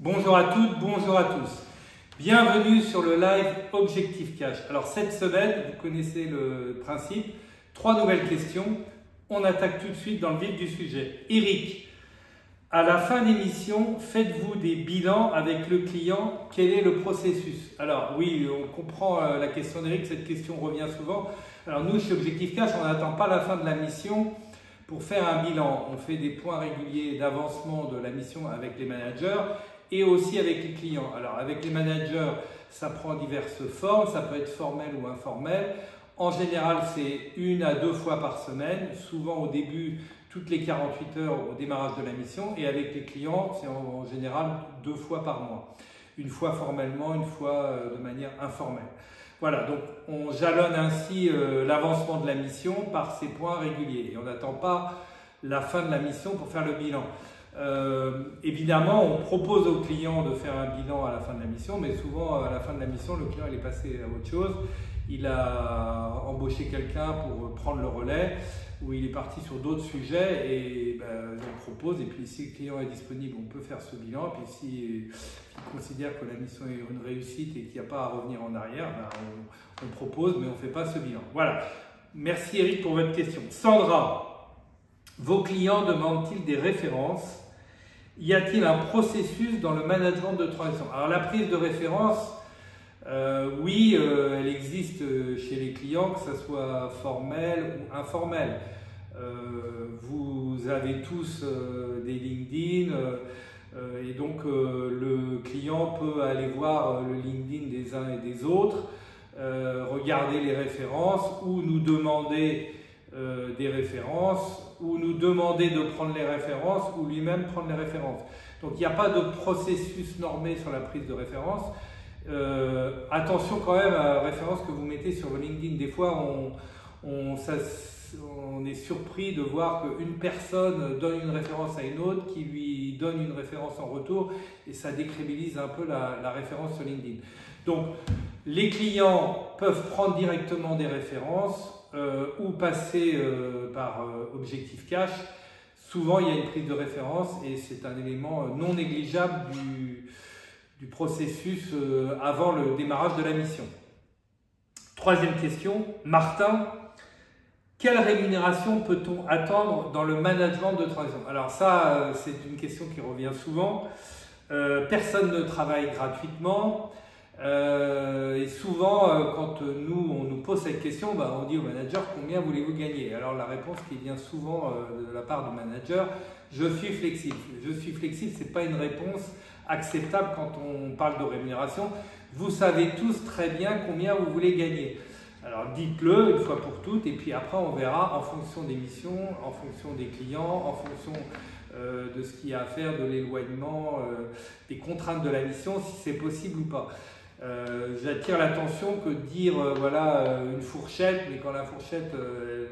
Bonjour à toutes, bonjour à tous. Bienvenue sur le live Objectif Cash. Alors cette semaine, vous connaissez le principe, 3 nouvelles questions. On attaque tout de suite dans le vif du sujet. Eric, à la fin d'émission, faites-vous des bilans avec le client? Quel est le processus? Alors oui, on comprend la question d'Eric, cette question revient souvent. Alors nous, chez Objectif Cash, on n'attend pas la fin de la mission pour faire un bilan. On fait des points réguliers d'avancement de la mission avec les managers et aussi avec les clients. Alors avec les managers, ça prend diverses formes, ça peut être formel ou informel. En général, c'est 1 à 2 fois par semaine, souvent au début, toutes les 48 heures au démarrage de la mission. Et avec les clients, c'est en général 2 fois par mois. Une fois formellement, une fois de manière informelle. Voilà, donc on jalonne ainsi l'avancement de la mission par ces points réguliers. Et on n'attend pas la fin de la mission pour faire le bilan. Évidemment, on propose au client de faire un bilan à la fin de la mission, mais souvent à la fin de la mission, le client il est passé à autre chose. Il a embauché quelqu'un pour prendre le relais, ou il est parti sur d'autres sujets et on propose. Et puis si le client est disponible, on peut faire ce bilan. Et puis s'il considère que la mission est une réussite et qu'il n'y a pas à revenir en arrière, on propose, mais on ne fait pas ce bilan. Voilà. Merci Eric pour votre question. Sandra, vos clients demandent-ils des références? Y a-t-il un processus dans le management de transition? Alors la prise de référence, oui, elle existe chez les clients, que ce soit formel ou informel. Vous avez tous des LinkedIn et donc le client peut aller voir le LinkedIn des uns et des autres, regarder les références ou nous demander des références, ou nous demander de prendre les références, ou lui-même prendre les références. Donc il n'y a pas de processus normé sur la prise de référence. Attention quand même à la référence que vous mettez sur LinkedIn. Des fois, on est surpris de voir qu'une personne donne une référence à une autre, qui lui donne une référence en retour, et ça décrédibilise un peu la référence sur LinkedIn. Donc les clients peuvent prendre directement des références, ou passer par Objectif Cash. Souvent, il y a une prise de référence et c'est un élément non négligeable du processus avant le démarrage de la mission. Troisième question, Martin, quelle rémunération peut-on attendre dans le management de transition? Alors ça, c'est une question qui revient souvent. Personne ne travaille gratuitement. Et souvent, quand on nous pose cette question, on dit au manager combien voulez-vous gagner? Alors la réponse qui vient souvent de la part du manager, je suis flexible. Je suis flexible, c'est pas une réponse acceptable quand on parle de rémunération. Vous savez tous très bien combien vous voulez gagner. Alors dites-le une fois pour toutes et puis après on verra en fonction des missions, en fonction des clients, en fonction de ce qu'il y a à faire, de l'éloignement, des contraintes de la mission, si c'est possible ou pas. J'attire l'attention que dire voilà une fourchette, mais quand la fourchette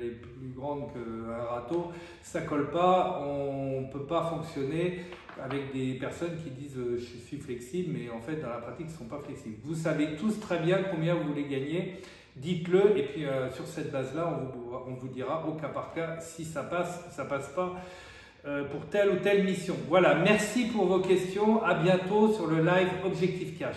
est plus grande qu'un râteau, ça colle pas, on ne peut pas fonctionner avec des personnes qui disent je suis flexible, mais en fait dans la pratique ils ne sont pas flexibles. Vous savez tous très bien combien vous voulez gagner, dites-le et puis sur cette base-là on vous dira au cas par cas si ça passe pas pour telle ou telle mission. Voilà, merci pour vos questions, à bientôt sur le live Objectif Cash.